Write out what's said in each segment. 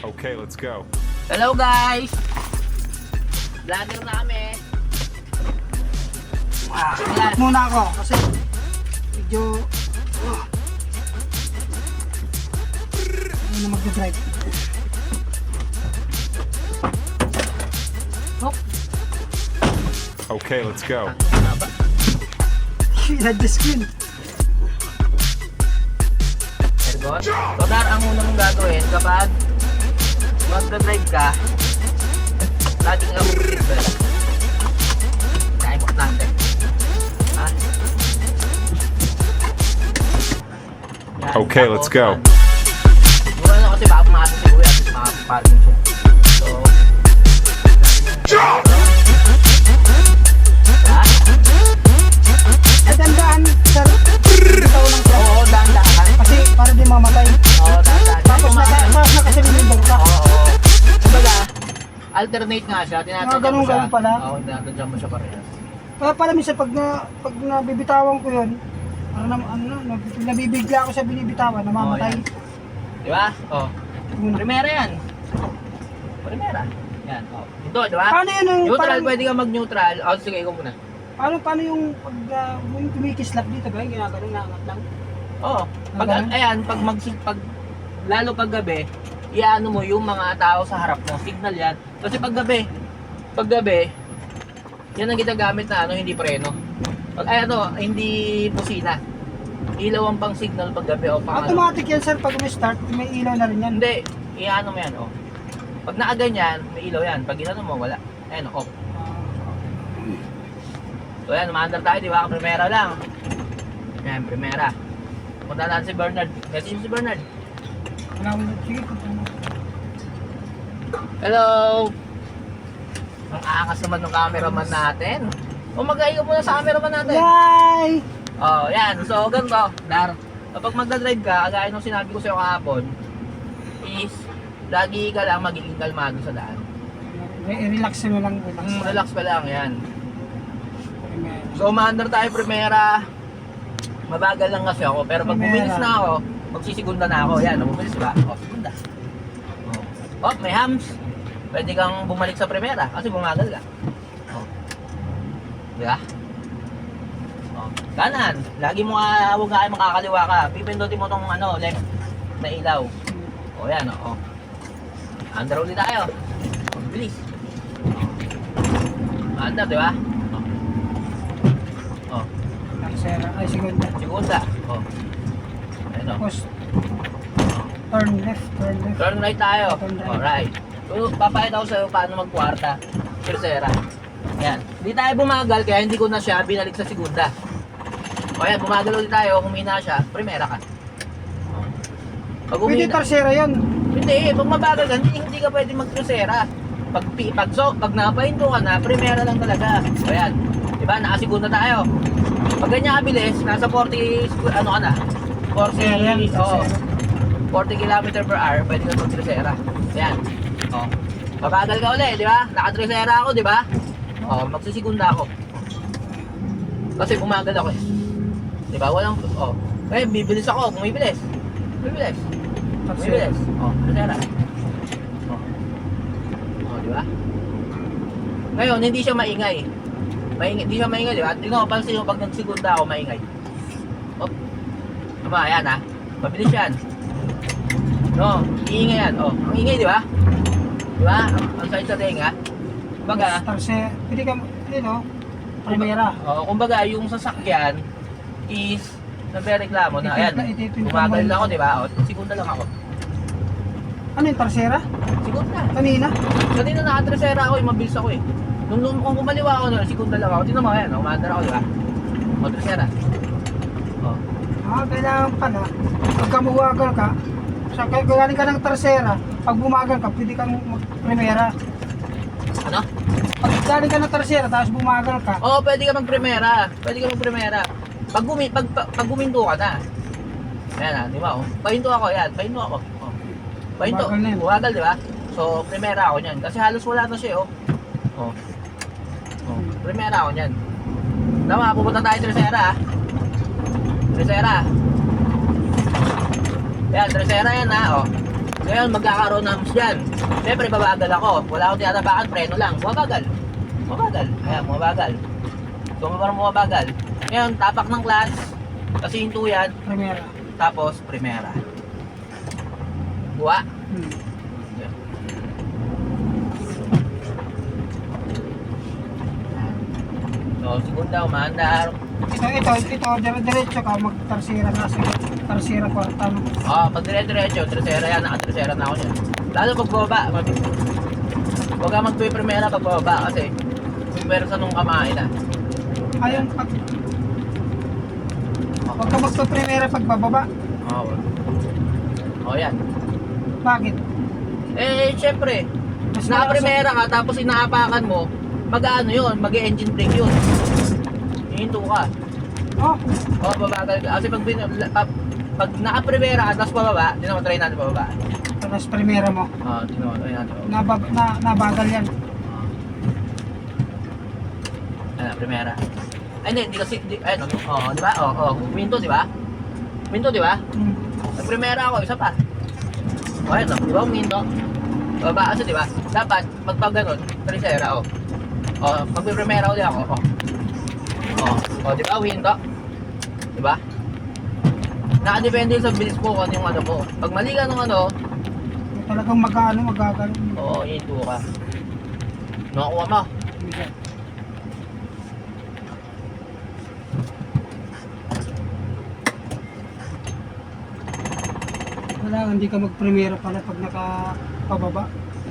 Okay, let's go. Hello guys! Vlogger na kami. Ingat muna ako kasi medyo ano na magdadrive. Hop, Okay, let's go. hit the screen. Ergon. So Dar, ang una mong gagawin kapag magdadrive ka, laging ang mag-seatbelt. Kaya importante. Ha? Yan. Okay, Tapos, let's go. Yung ano kasi baka pumasok si Kuya at makaparking siya. So, ha? Ay, tandaan, sir. Bitaw ng truck. Oo, dahan-dahan. Kasi para di mamatay. Oo, dahan-dahan. Tapos nakasilindong ka. Oo. Kumbaga, alternate nga siya. Tinatadya ganun, mo siya. ganun pala. Oo, tinatadya mo siya parehas. Kaya pala minsan pag nabibitawan ko yun, nabibigla ako sa binibitawan, namamatay. Di ba? Oo. Muna. Primera yan. Primera. Yan. Oo. Ito, di ba? Paano yun yung Neutral, parang, pwede ka mag-neutral. Oh, sige, ikaw muna. paano yung pag yung tumikislap dito ba, yung ginagano na angat lang? Oo. Pag, Ganun? ayan, lalo pag gabi, iano mo yung mga tao sa harap mo. Signal yan. Kasi pag gabi, yan ang ginagamit na hindi preno. Hindi pusina. Ilaw ang pang signal pag gabi o pang Automatic yan sir, pag start may ilaw na rin yan. Hindi, iano mo yan, oh. Pag nakaganyan, may ilaw yan. Pag ginano mo, wala. Ayan, off. So yan, umaandar tayo, di ba? Primera lang. Yan, primera. Punta natin si Bernard. Message mo si Bernard. Sige, punta mo. Hello! Ang aangas naman ng cameraman natin. Umagay ka muna sa cameraman natin. Yay! Oh, yan. So, ganito. Dar, kapag magdadrive ka, agaya nung sinabi ko sa'yo kahapon, is, lagi ka lang magiging kalmado sa daan. Relax mo lang, relax. Relax ka lang, yan. So, umaandar tayo primera. Mabagal lang kasi ako. Pero pag Primera. bumilis na ako, magsisigunda na ako. Yan, bumilis ba? O, segunda. Oh, may hams. Pwede kang bumalik sa primera kasi bumagal ka. Oh. Diba? Oh. Kanan. Lagi mo huwag nga makakaliwa ka. Pipindutin mo tong left na ilaw. O, yan. O. Andar ulit tayo. O, bilis. O. Andar, diba? Oh. Tercera, ay segunda. Segunda. Oh. Ayun o. Tapos, turn left. Turn right tayo. Turn right. Alright. So, papakita ko sa'yo paano magkwarta. Tercera. Yan. Hindi tayo bumagal kaya hindi ko na siya binalik sa segunda. O yan, bumagal ulit tayo. Humina siya. Primera ka. O. Pag Pwede humina. tercera yun. Hindi. Pag mabagal ka, hindi ka pwede mag-tercera. Pag napahinto ka na, primera lang talaga. O yan. Diba? Nakasegunda tayo. Pag ganyan kabilis, nasa 40, ano ka na? 40, oo. 40 km per hour, pwede ka mag-tercera. Yan. O. Mabagal ka ulit, di ba? Naka-tercera ako, di ba? O, magsisigunda ako. Kasi bumagal ako eh. Di ba? Walang, o. Eh, bibilis ako, bumibilis. Bumibilis. Bumibilis. O, tercera. O, di ba? Ngayon, hindi siya maingay. Hindi siya maingay, di ba? Tingnan mo, pansin mo pag nagsigunda ako, maingay. Op. Diba, ayan ha. Mabilis yan. No, iingay yan. Oh, ang ingay, di ba? Di ba? Ang sakit sa tenga. Kumbaga, Tercera, pwede ka, primera. kumbaga, yung sasakyan is nagre-reklamo na, ayan, Ititin- bumagal lang ako, di ba? O, segunda lang ako. Ano yung tercera? Segunda. Kanina? Kanina naka-tercera ako, mabilis ako eh. Nung kumaliwa ako nun, segunda lang ako. Tingnan mo, ayan, umaandar ako, di ba? O, tercera. O. Kailangan pala, pagka bumagal ka, kaya galing ka ng tercera, pag bumagal ka, pwede kang primera. Ano? Pag galing ka ng tercera, tapos bumagal ka, Oo, pwede ka mag-primera. Pwede ka mag-primera. Pag guminto ka na. Ayan na, di ba? Oh. Pahinto ako, yan. Pahinto ako. Oh. Pahinto. Bumagal na yun. Bumagal, di ba? So, primera ako niyan. Kasi halos wala na siya, oh. Oh. Oh. Primera ako niyan. Tama, pupunta tayo tercera, ah. Tercera. Yan, tercera yan, ha, oh. Ngayon, magkakaroon ng hams dyan. Siyempre, babagal ako. Wala akong tinatapakan, preno lang. Bumabagal. Bumabagal. Ayan, bumabagal. So, parang bumabagal. Ngayon, tapak ng clutch. Kasi hinto yan. Primera. Tapos, primera. Buwa. Hmm. Ayan. So, segunda, umaandar. Ito, diretso ka, mag-tarsira na sa tarsira kwarta. No? Pag dire-diretso, tresera yan. Naka-tresera na ako yan. Lalo pag bababa, huwag ka magpiprimera pag bababa kasi pwersa nung kamain na. Ayun, huwag ka magpa-primera pag bababa. Yan. Bakit? Syempre, Mas naka-primera ka tapos inaapakan mo, mag-ano yun, mag-engine brake yun. Hihinto ka. Oh, Babagal ka. Kasi pag naka-primera ka tapos pababa, di naman try natin pababa. tapos primera mo. Di naman try natin pababa. Nabagal yan. Primera. Ay, hindi kasi, di ba? Minto, di ba? Minto, di ba? Hmm. Nag-primera ako, isa pa. Ayun, di ba? Minto. Baba, kasi di ba? Dapat, magpag ganun, tresera, magpiprimera ulit ako, di ba? Minto. Di ba? Nakadepende sa bilis mo kung ano yung ano ko. Pag mali ka nung ano, Talagang magagal. hinto ka. Nakakuha mo. Kailangan hindi ka mag-primera pala pag nakapababa.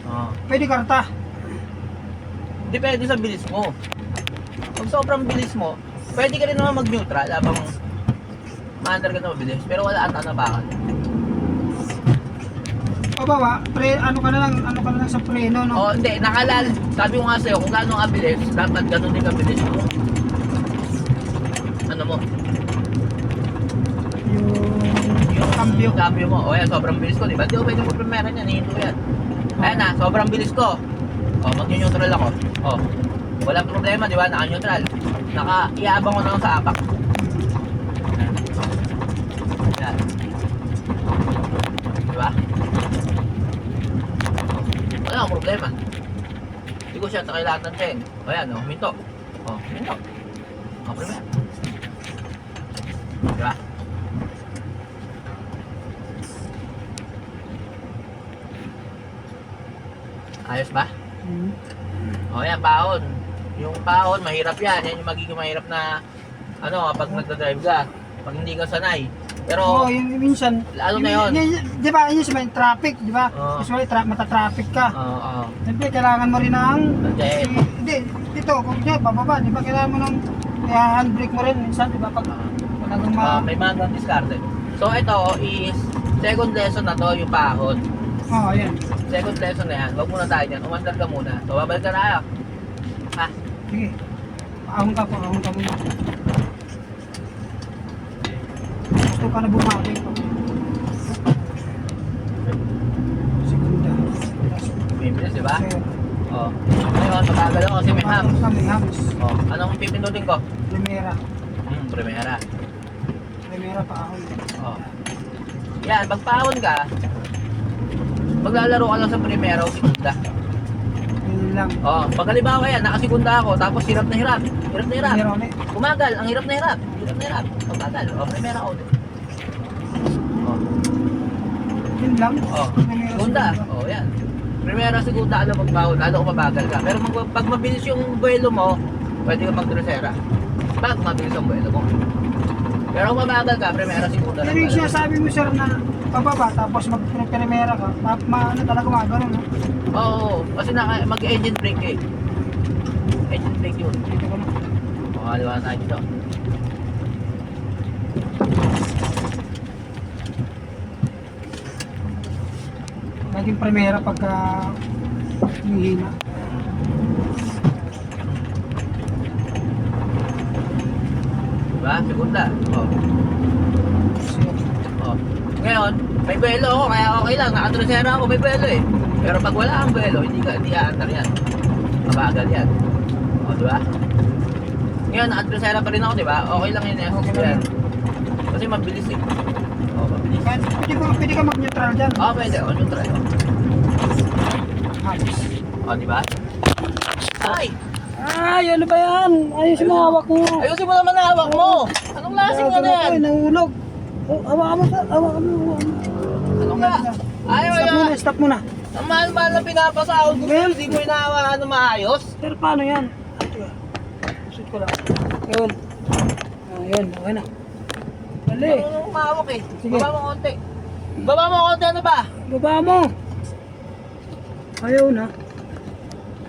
Oo. Pwede karta. Depende sa bilis mo. Pag sobrang bilis mo, pwede ka rin naman mag-neutral habang ma-under ka na mabilis. Pero wala ang tatapakan. Pababa, ano ka na lang sa preno, no? Hindi, nakalal. Sabi ko nga sa'yo, kung gaano kabilis, dapat ganun din kabilis mo. Ano mo? Yung cambio. Cambio mo. Yan, sobrang bilis ko, di ba? Di ko pwede mo primera niyan, hihinto yan. Ayan na, sobrang bilis ko. Mag-neutral ako. Walang problema, di ba? Naka-neutral. Iabang ko na lang sa apak. Yan. Di ba? Wala akong problema. Hindi ko siya nakilatan siya eh. Ayan, minto. Minto. Primera. Di ba? Ayos ba? Yan, pahon. Yung pahon, mahirap yan. Yan yung magiging mahirap na pag nagdadrive ka. Pag hindi ka sanay. Pero, yung minsan, ano na yun? Di ba, yun may traffic, di ba? Usually, mata-traffic ka. Siyempre, kailangan mo rin ng... Hindi, dito, kung di, bababa, di ba, kailangan mo ng handbrake mo rin minsan, di ba, pag talagang may mga ganang diskarte. So, ito is, second lesson na to, yung pahon. Ayan. Second lesson na yan. Huwag muna tayo dyan. Umandar ka muna. So, babalik ka na kayo. Sige. Paahon ka muna. Gusto ka na bumati ko. Segunda. May bilis, di ba? Sir. Ngayon, matagal ako kasi may hams. May hams. Anong pipindutin ko? Primera. Primera. Primera paahon. Yan, pag pahon ka, maglalaro ka lang sa primera o segunda. Yun lang. Pag halimbawa yan, nakasigunda ako, tapos hirap na hirap. Hirap na hirap. Meron eh. Kumagal, ang hirap na hirap. Hirap na hirap. Pagkagal, primera ako. Yun lang. Primera, Segunda. Yan. Primera, segunda, magpahon, lalo kung mabagal ka. Pero pag mabilis yung buwelo mo, pwede ka mag-tresera. Pag mabilis ang buwelo mo. Pero kung mabagal ka, primera, segunda lang. Pero yung sinasabi mo, sir, na pababa, tapos mag-primera ka, talaga mga ganun, no? Kasi mag-engine brake eh. Engine brake yun. Dito ka na. Makaliwa tayo dito. Naging primera pagka hihina. Diba? Segunda. Ngayon, may buwelo ako, kaya okay lang. Nakatrasera ako, may buwelo eh. Pero pag wala kang buwelo, hindi aandar yan. Mabagal yan. Diba? Ngayon, nakatrasera pa rin ako, diba? Okay lang yun eh. Okay lang. Kasi mabilis eh. Oo, mabilis. Kahit pwede ka mag-neutral dyan. Oo, pwede. O, neutral. Ayos. O, di ba? Ay! Ay, ano ba yan? Ayos yung hawak mo. Ayusin mo naman ang hawak mo! Anong lasing na yan? Ay, nahulog. Oh, hawakan mo. Hawakan mo. Ano ka? Ayaw, Stop ayaw. muna, stop muna. Ang mahal-mahal na pinapasahod ko sa'yo, hindi mo inahawakan na maayos. Pero paano yan? Shoot ko lang. Yun. Yun, okay na. Dali. Ano umawak eh? Sige. Baba mo konti. Baba mo konti, ano ba? Baba mo. Ayaw na.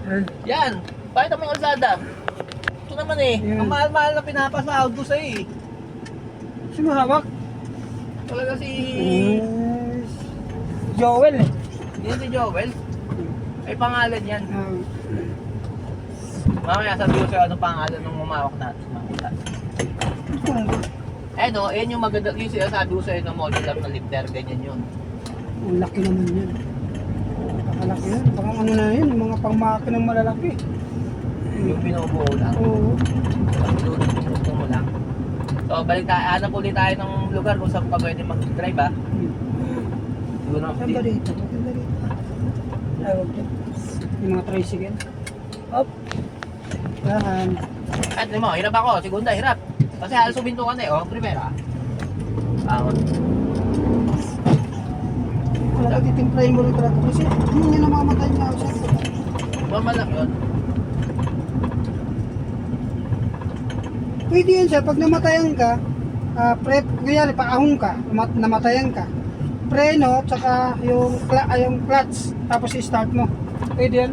Yan. Yan. Pakita mo yung kalsada. Ito naman eh. Yan. Ang mahal-mahal na pinapasahod ko sa'yo eh. Sino hawak? Talaga si... Joel eh. Yan si Joel. Ay pangalan yan. Ah, Mamaya sabi ko sa'yo anong pangalan ng umawak natin. Makita. Eh no, yan yung maganda. Yung sinasabi ko sa'yo ng model up na lifter. Ganyan yun. ang laki naman yan. Nakalaki yan. Baka ano na yun, mga pangmakinang malalaki. Yung binubuo lang. Oo. Pagdudugtong mo lang. So balik tayo. Hanap ulit tayo ng lugar kung saan pa pwede mag-drive ha. Siguro na Saan ba dito? Maganda dito. Ay, wag dyan. Yung mga tricycle. Up. Dahan. At mo, hirap ako. Segunda, hirap. Kasi halos subinto ka na eh. Oh, primera. Bangon. Wala ka titimplahin mo rin talaga. Kasi hindi niya namamatay na ako sa ito. Normal lang yun. Pwede yun siya, pag namatayan ka, kanyari, paahon ka, namatayan ka, preno, tsaka yung clutch, tapos i-start mo. Pwede yan?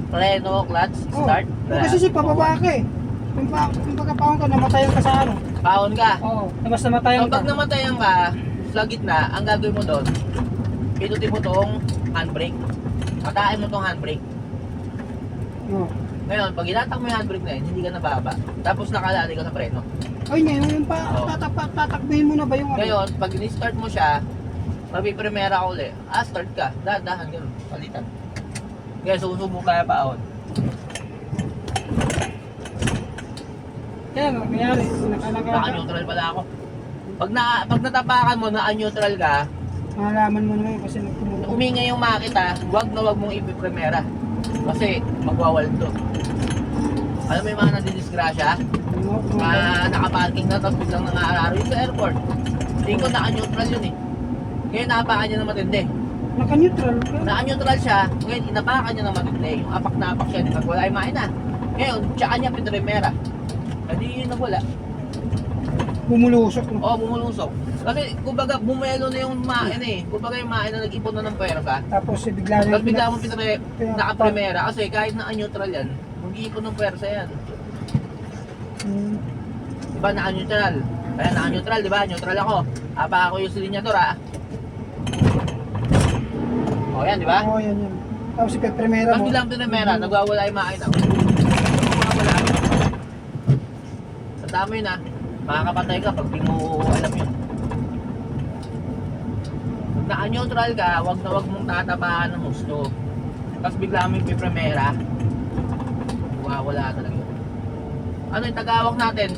Preno, clutch, Oo. start. Kasi si pababa ka eh. Yung pagkapaahon ka, namatayan ka sa ano. Paon ka. Oo. Tapos namatayan So ka. pag namatayan ka, sa gitna, ang gagawin mo doon, pinutin mo tong handbrake. Matain mo tong handbrake. Oo. Ngayon, pag inatak mo yung handbrake na yun, hindi ka nababa. Tapos nakalali ka sa preno. Ay, ngayon, yung Oo. tatakbihin mo na ba yung ano? Ngayon, pag in-start mo siya, mapiprimera ka uli. Start ka. Dahan, gano'n. Palitan. Kaya susubok kaya paon. Kaya nga, kanyari, nakalagay ka. Naka-neutral pala ako. Pag natapakan mo, naka-neutral ka, Malaman mo naman kasi nagtumulong. umingay yung makita, wag na wag mong ipiprimera. Kasi magwawaldo. Alam mo yung mga nadidisgrasya? Nakaparking na tapos biglang nangaararo yun sa airport. Hindi ko naka-neutral yun eh. Ngayon napakan niya na matindi. Naka-neutral ka. Naka-neutral siya, ngayon inapakan niya na matindi. Yung apak na apak siya, pag wala yung makina. Ngayon, tsaka niya pinrimera. Hindi yun nagwala. Bumulusok. No? Oo, bumulusok. Kasi kumbaga bumelo na yung makina eh. Kumbaga yung makina nag-ipon na ng pwersa. Tapos bigla na Tapos bigla mo naka-primera kasi kahit naka-neutral yan, mag-iipon ng pwersa yan. Diba naka-neutral? Kaya naka-neutral, diba? Neutral ako. Apa ako yung silinyador ha. O yan, diba? Oo, yan yan. Tapos ipiprimera Tapos mo. biglang pinrimera, nagwawala yung makina. Nagwawala. Tanda mo yun ha. Makakapatay ka pag di mo alam yun. Pag naka-neutral ka, wag na wag mong tatapahan ng gusto. Tapos bigla mo yung piprimera, wala talaga yun. Ano yung tagawak natin?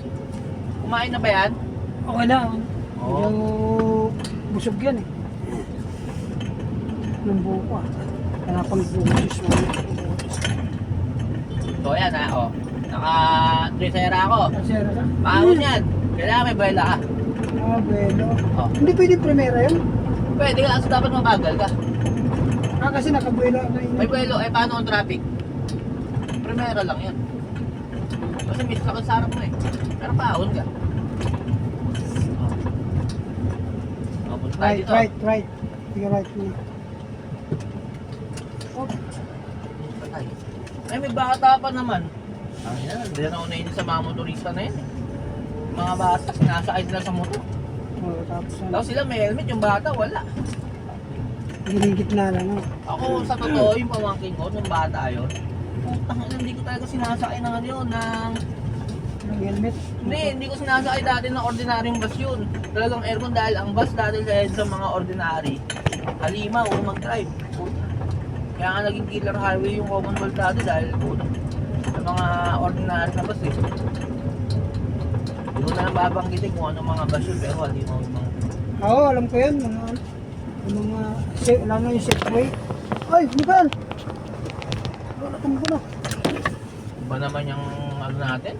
Kumain na ba yan? Okay na. Oo. Medyo busog yan eh. Nung buko ah. Kaya pang bukosis mo. So yan ha, o. Naka-tresera ako. Kasi ano ka? Paahon yan. Kailangan may buwela ka. Ah, bueno. Oh. Hindi pwede primera yun. Pwede ka, kasi dapat mabagal ka. Ah, kasi nakabuelo na yun. May buwelo, eh paano ang traffic? Primera lang yan. Kasi miss ka sa harap mo eh. Pero paahon ka. O, punta tayo dito. Right. Sige, right muna. Oh, Punta tayo. Ay, may bata pa naman. Ang ina, hindi na ako nainis sa mga motorista na yun eh. Mga bata, sinasakay nila sa motor. oh, tapos ano. Tapos sila may helmet, yung bata wala. Ginigit na lang. Oh. Ako sa totoo, yung pamangkin ko, nung bata yun, putang ina, hindi ko talaga sinasakay ng ano yun, ng... Ng helmet. Hindi ko sinasakay dati ng ordinaryong bus yun. Talagang aircon dahil ang bus dati dahil sa mga ordinary, halima o mag-drive. Kaya nga naging killer highway yung Commonwealth dati dahil sa mga ordinary na bus eh. Hindi ko na lang babanggitin kung ano mga bus yun pero halima o mga Oo, alam ko yan. Mga alam na yung safe way. Ay, Miguel! Wala kang muna. Iba naman yung ano natin.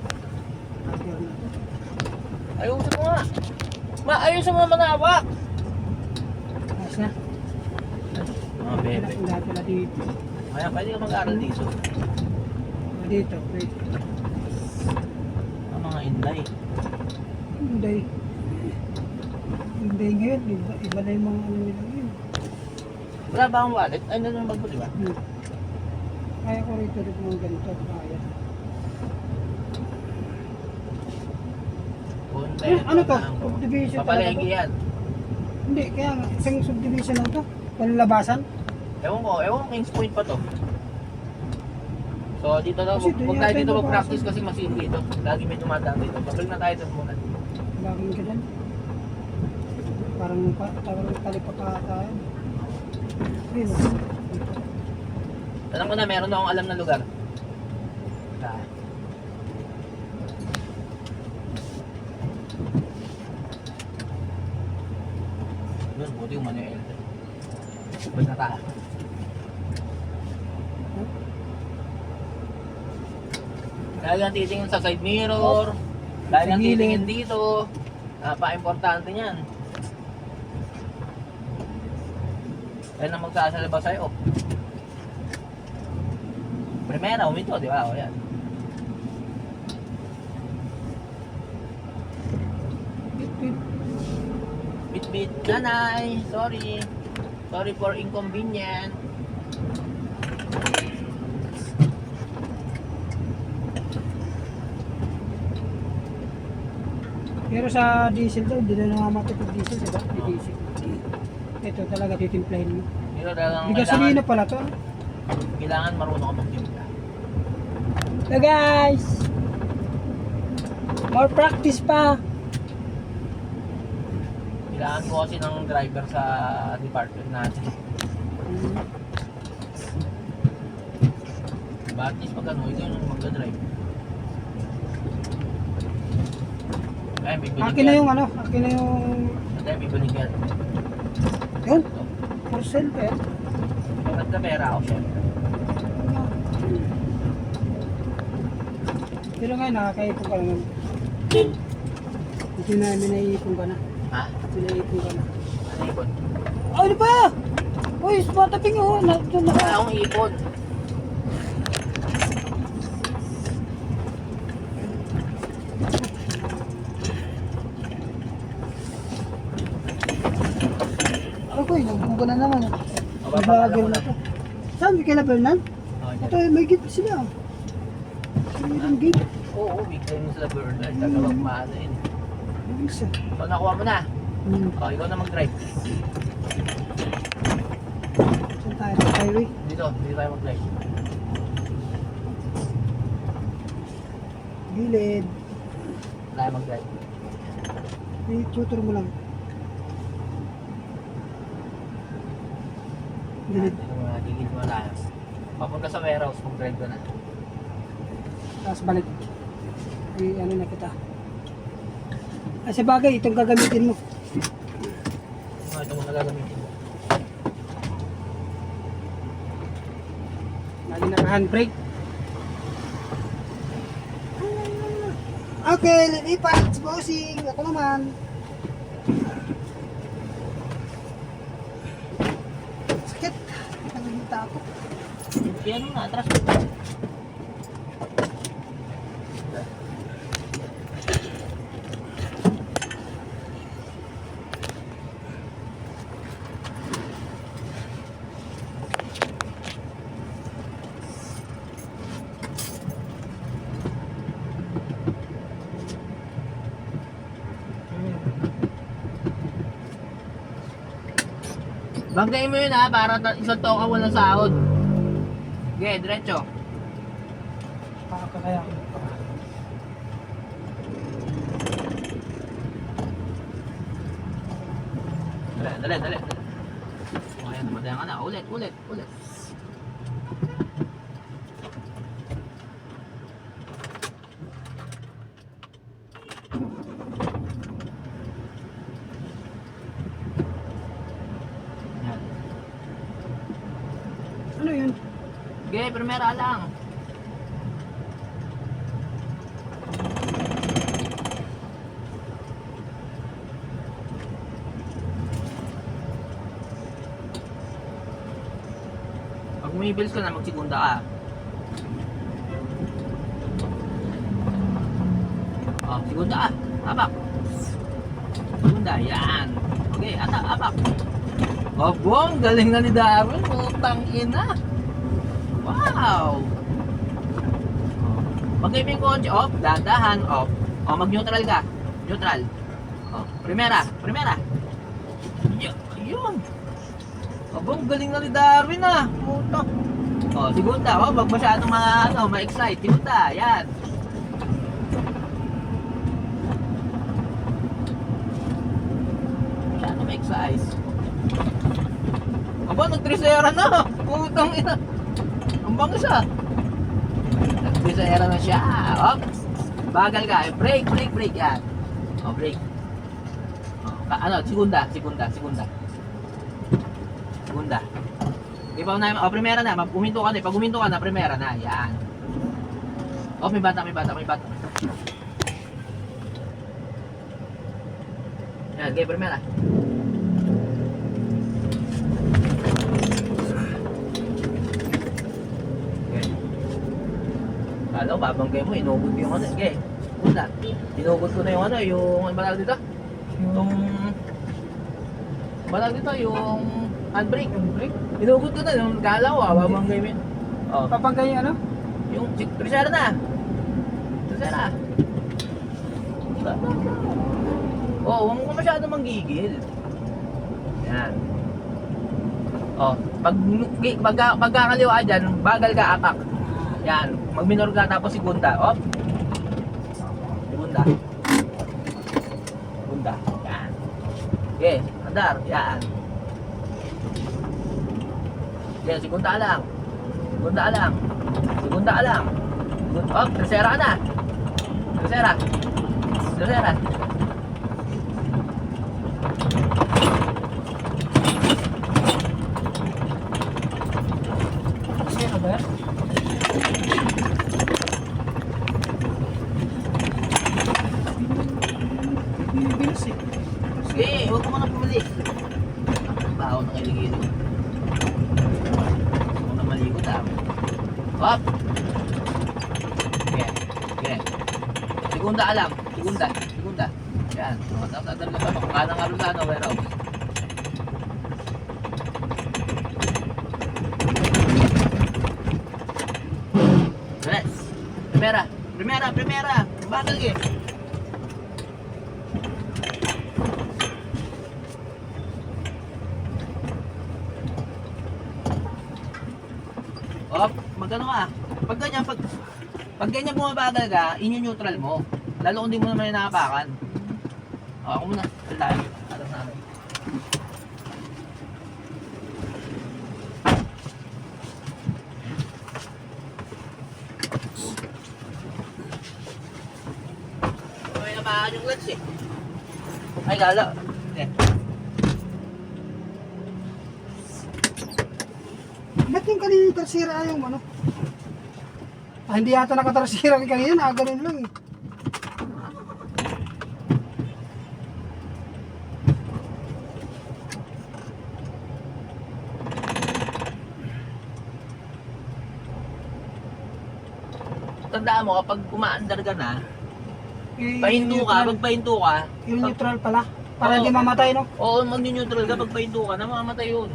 Ayusin mo nga. Ayusin mo naman hawak. Ayos na. Mga bebe. Lahat pala dito. Kaya pwede ka mag-aaral dito. Dito, wait. Mga inday. Hindi. Hindi ngayon. Iba na yung mga ano nila ngayon. Wala ba akong wallet? Ay, nandun ang bag mo, di ba? Kaya ko rito mga ganito. Kaya. Ano to? Subdivision Papalengke yan. Hindi, kaya nga. Isang subdivision lang to. Panlabasan. Ewan ko Kings Point pa to. So dito daw, Kasi doon huwag tayo yata dito yung mag-practice nabasa. kasi masin dito. Lagi may dumadaan dito. Babalik na tayo doon muna. Laging ka dyan. Parang talipapa tayo. Ayun. Alam ko na, meron akong alam na lugar. Yun, buti yung manuel. Balik na tayo. Dahil lang titingin sa side mirror, dahil lang titingin dito, napaka-importante niyan. Dahil na magsasalaba sa'yo. Primera, umito, di ba? O yan. Bit-bit, nanay, sorry. Sorry for inconvenience. Pero sa diesel daw, hindi na namamatay pag diesel, diba? May diesel. Ito talaga titimplahin mo. Pero talagang Di gasolina pala to. kailangan marunong ka magtimpla. So guys! More practice pa! Kailangan ko kasi ng driver sa department natin. Diba at least pag ano, ito yung magdadrive. Ay, bibalik Akin na yung ano, akin na yung... Ay, bibalik yan. Yun, for sale pa yan. Pag nagkapera ako, syempre. Pero ngayon, nakakaipon ka naman. Hindi namin naiipon ka na. Ha? Naiipon ka na. Ano ipon? Ano pa? Uy, mataping oh. Doon Wala na. akong ipon. Ako ko, nagbuga na naman. Mababa Nagbago na to. Saan, may kailan Bernan? Ito, may gift sila. May gift. Oo, bigyan mo sila burner. Tagawag maano yun. Isa. So, nakuha mo na. O, ikaw na mag-drive. Saan tayo? Sa highway? Dito tayo mag-drive. Gilid. Wala tayo mag-drive. I-tutor mo lang. Gilid. Dito mo na, gigit mo tayo. Papunta sa warehouse, mag-drive ka na. Tapos balik. Ano na kita. Sa bagay, itong gagamitin mo. Ito mo na gagamitin mo. Lagi naka-handbrake. Okay, lipat. Bossing. Ako naman. Sakit. Nagigita ako. Piano na, atras. Banggain mo yun ha, para isang taon ka walang sahod. Okay, diretso. Pakakaya ako. Dali. Okay, namadayan ka na. Ulit. Okay, primera lang. Pag umibilis ka na, magsigunda ka. Oh, segunda ka. Abak. Segunda, yan. Okay, abak. Oh, bong, galing na ni Darwin. Putang ina. Wow. Mag-aiming konti, off, dahan, off. Oh, mag-neutral ka. Neutral. Oh, primera. Yun. Oh, bong, galing na ni Darwin ah. Puto. Oh, segunda, oh, wag masyadong ma-excite. Segunda, yan. Size. Aba, nag-trisera na. Putang ina. Ang bangis ah. Nag-trisera na siya. Op. Bagal ka. Break. Yan. O, break. O, segunda. Di ba na, o, primera na. Uminto ka na. Pag uminto ka na, primera na. Yan. O, may bata. Yan, okay, primera. Kala ko babanggay mo, inugod ko yung ano. Sige, una. Inugod ko na yung ano, yung balag dito. Yung handbrake. Inugod ko na, yung galaw babanggay mo yun. Oh. Papanggay yung ano? Yung trisera na. Oh, huwag mo masyado manggigil. Yan. Oh, pagkakaliwa dyan, bagal ka, apak. Yan, mag-minor ka tapos segunda. Op. Segunda. Yan. Okay, andar. Yan. Yan, segunda lang. Op, tercera ka na. Tercera. Ano ba yan? Bilis eh. Sige, huwag mo na pumali. Ang baho ng iligid. Huwag mo na malikot ah. Op! Okay. Segunda alam. Segunda. Yan. Tapos na pa. Kanang arusano, pero. Yes. Primera. Bagal eh. Oh, magano ka? Pag ganyan bumabagal ka, inyo-neutral mo. Lalo kung di mo naman inapakan. Ako muna. Tayo. Alam namin. May napakan yung clutch eh. Ay, lalo. Eh. Ba't yung kanina tersira yung ano? Hindi yata nakatersira yung kanina, ganun lang eh. Tandaan mo, kapag umaandar ka na, pahinto ka, pag pahinto ka, yung neutral pala, para hindi mamatay, no? Oo, mag-neutral ka, pag pahinto ka, na mamamatay yun.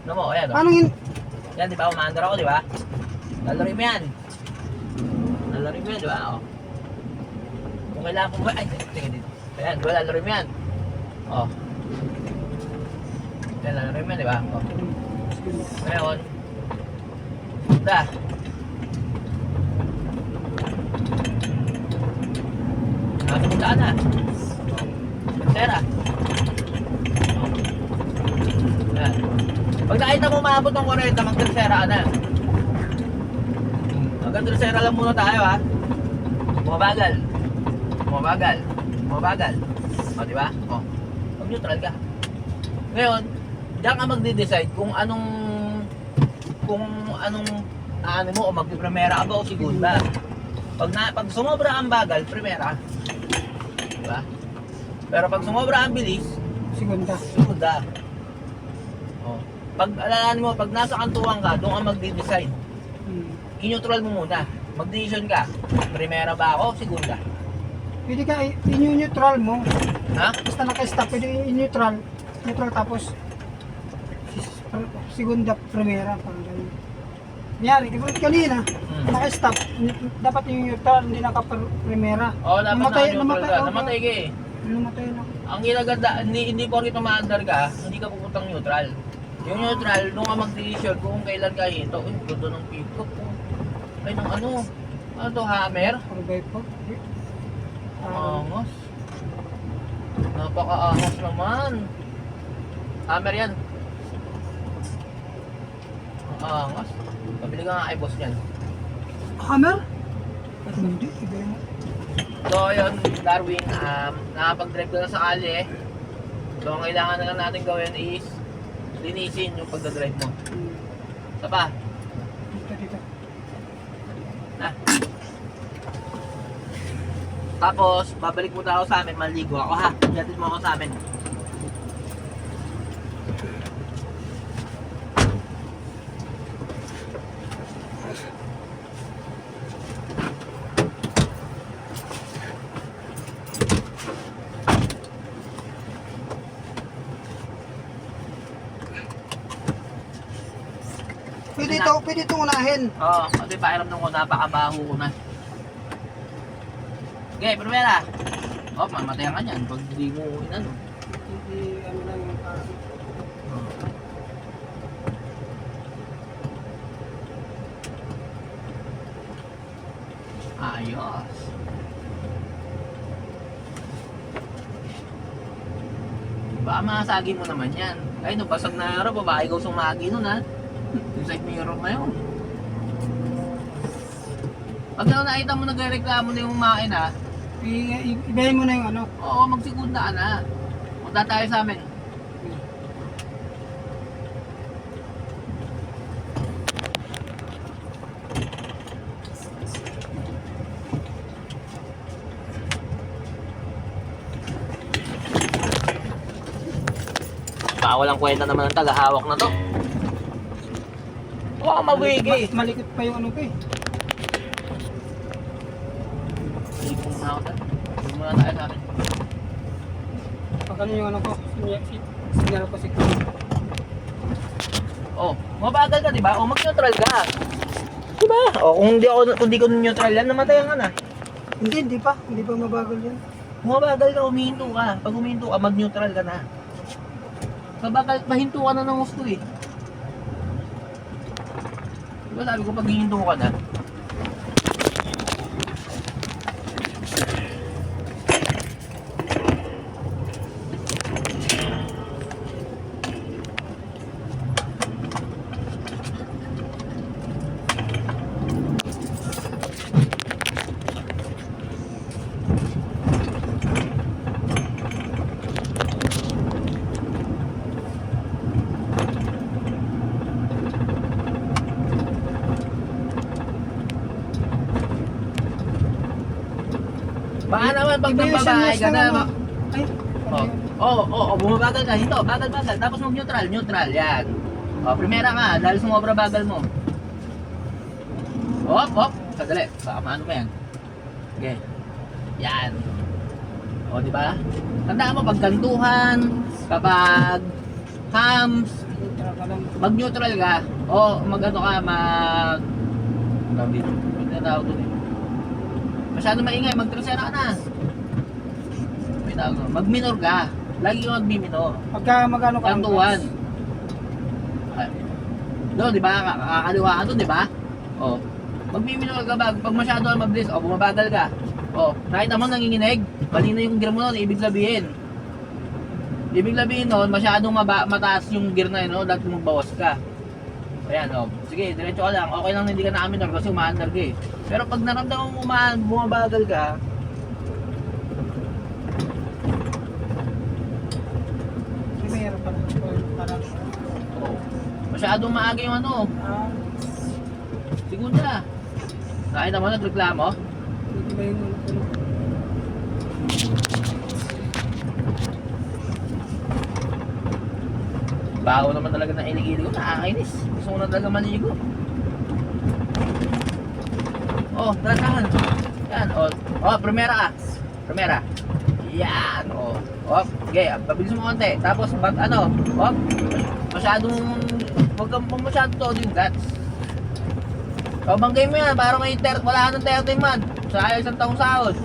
Ano mo, ayan o. Paano yun? Yan, di ba, umaandar ako, di ba? Lalari mo yan, di ba? O. Kung kailangan mo ba, ay, tingin dito. Ayan, di ba, lalari mo yan. O. Yan, lalari mo yan, di ba? O. Ngayon, punta. Punta na. Tercera. Yan. Pag nakita mo maabot ng 40, mag-tercera ka na. Hanggang tercera lang muna tayo ha. Bumabagal. O, di ba? O. Mag-neutral ka. Ngayon, diyan ka magde-decide kung anong kung anong ano mo, o mag-primera ka ba o segunda. Pag sumobra ang bagal, primera. Diba? Pero pag sumobra ang bilis, segunda. Oh. Pag alalaan mo, pag nasa kantuan ka, doon ka magde-decide. I-neutral mo muna. Mag-decision ka. Primera ba ako, segunda? Pwede ka i-neutral mo. Ha? Basta naka-stop, pwede i-neutral. Neutral tapos segunda, primera, parang ganyan. Nangyari, katulad kanina, naka-stop. Dapat yung neutral, hindi naka-primera. Oo, dapat naka-neutral ka. Namatay ka eh. Namatay na. Ang ginaganda, hindi porket umaandar ka, hindi ka pupuntang neutral. Yung neutral, doon ka mag-decision kung kailan ka hito. Uy, gusto ng pick-up. Ay, nung ano? Ano to, hammer? Revive po. Angas. Napaka-angas naman. Hammer yan. Angas. Pabili ka nga kay boss niyan. Hammer? Hindi, iba yung... So yun, Darwin, nakapag-drive ka na sa kali. So ang kailangan na lang natin gawin is linisin yung pagdadrive mo. Isa pa. Dito. Na. Tapos, babalik mo ako sa amin, maligo ako ha. Gatid mo ako sa amin. Pwede ito unahin. Oo, kasi pakiramdam ko napakabaho ko na. Okay, primera. Oh, mamatayan ka niyan pag hindi mo inano. Hindi, ano lang yung parang... Ayos. Baka masagi mo naman yan. Ay, no, basag na araw, baka ikaw sumagi nun ha. Yung side mirror na yun. Pag nakita mo nagreklamo na yung makina, Ibahin mo na yung ano. oo, magsigunda ka na. Punta tayo sa amin. Baka walang kwenta naman ang tagahawak na to. Huwag kang mabigi. Malikot pa yung ano ko eh. Ipong na ako saan. Huwag muna tayo sa amin. Pag ano yung ano ko, signal ko si Oh, mabagal ka, di ba? O, mag-neutral ka. Di ba? O, kung di ko neutral yan, namatayan ka na. Hindi pa mabagal yan. Mabagal ka, humihinto ka. Pag humihinto ka, mag-neutral ka na. Mabagal, mahinto ka na ng gusto eh. Di ba sabi ko, pag hihinto ka na, baka naman pag nagbabahay ka na, Ay, bumabagal ka, hinto, bagal, tapos mag-neutral, yan. O, primera ka, dahil sumobra bagal mo. Sadali, baka maano pa yan. Okay, yan. O, di ba? Tandaan mo, pag kantuhan, kapag hams, mag-neutral ka, o mag-ano ka, masyado maingay, mag-tercera ka na. Mag-minor ka. Lagi yung mag-minor. Pagka magano ka. Kantuan. Doon, di ba? Kakaliwa ka doon, di ba? O. Mag-minor ka ba? Pag masyado ka mabilis, o, bumabagal ka. O, nakita mo nanginginig? Mali na yung gear mo nun, ibig sabihin. Ibig sabihin nun, masyadong mataas yung gear na yun, no? Dapat magbawas ka. Ayan, o. Sige, diretso ka lang. Okay lang na hindi ka nakaminor kasi umaandar ka eh. Pero pag naramdaman mo bumabagal ka, Mayroon pa lang. oh, Masyadong maaga yung ano. Ah, Segunda. Nakita mo nagreklamo? hindi ba yung ano? Baho naman talaga ng ilig-ilig ko. Nakakainis. Gusto ko na talaga maligo. Oh, tarasahan. Yan. Oh, primera ka. Primera. Yan. Oh, okay. Pabilis mo konti. Tapos, pag ano, masyadong, huwag kang masyadong todo yung guts. O, banggay mo yan. Parang may wala nang 30 man. Sa isang taong sahod.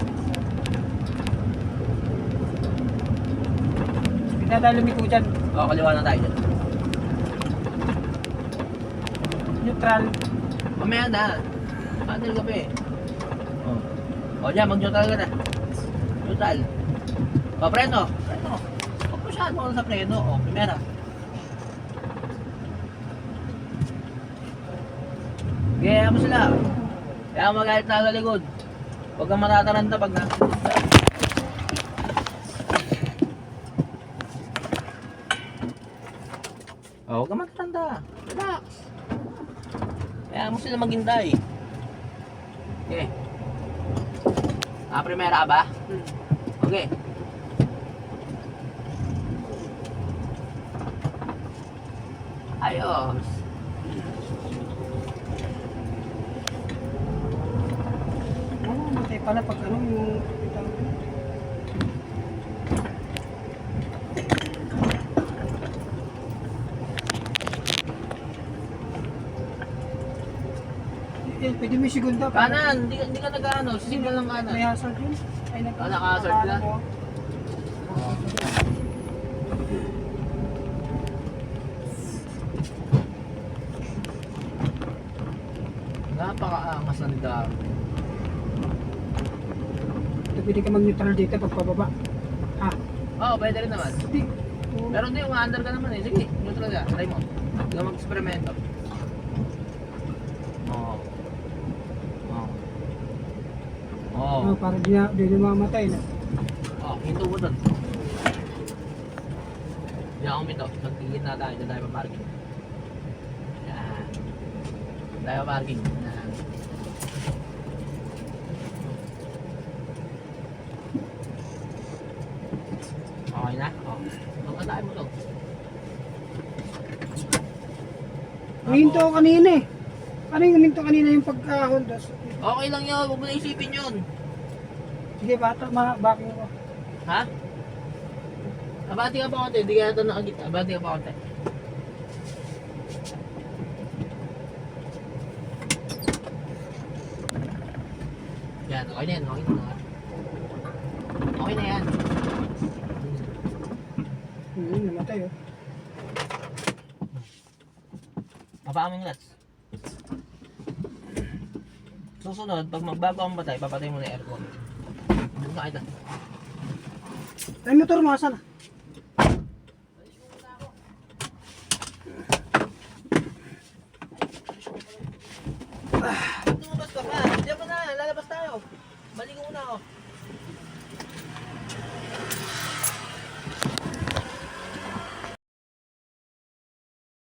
Pinadalumi ko dyan. O, kaliwa na tayo dyan. Neutral. Mamaya na. Handle ka pa eh. O, dyan, mag-neutral ka na. Neutral. O, preno. Preno. Huwag masyado ka sa preno. O, primera. Kaya mo sila. Kaya magalit na sa likod. Huwag kang matataranta pag na. O, huwag kang matataranta. Relax. Kaya mo sila maghintay. Okay. Primera ka ba? Okay. Ayos. Oo, matay pala pag ano yung... Pwede mo yung segunda. Kanan, hindi ka nag-ano, sisingal ng kanan. May hazard yun. Ay, naka-hazard ka? Napaka-angas na nito. Pwede ka mag-neutral dito pag pababa. Ha? Oo, pwede rin naman. Hindi. Pero hindi, uma-under ka naman eh. Sige, neutral ka. Try mo. Hindi ka mag-experimento. Oo. Oo. Oh, para di na mamatay na. Oh, hinto mo doon. Hindi ako mito. Magtigit na tayo. Doon tayo pa-parking. Yan. Doon tayo pa-parking. Yan. Okay na? Oh. Magkatayin mo to. Huminto ako kanina eh. Ano yung huminto kanina yung pagka-hondos? Okay lang yun. Huwag mo na isipin yun. Sige, bata, backing ako. Ha? Abati ka pa konti. Hindi ka ito nakagita. Abati ka pa konti. Yan. Okay na yan. Okay na yan. Okay na yan. Namatay oh. Mapaan mo yung nuts. Susunod, pag magbago ang patay, papatay mo na yung aircon. Doon ka kita. Ay, motor mo, asan? Lumabas ka pa. Diyan mo na, lalabas tayo. Balik ko muna ako.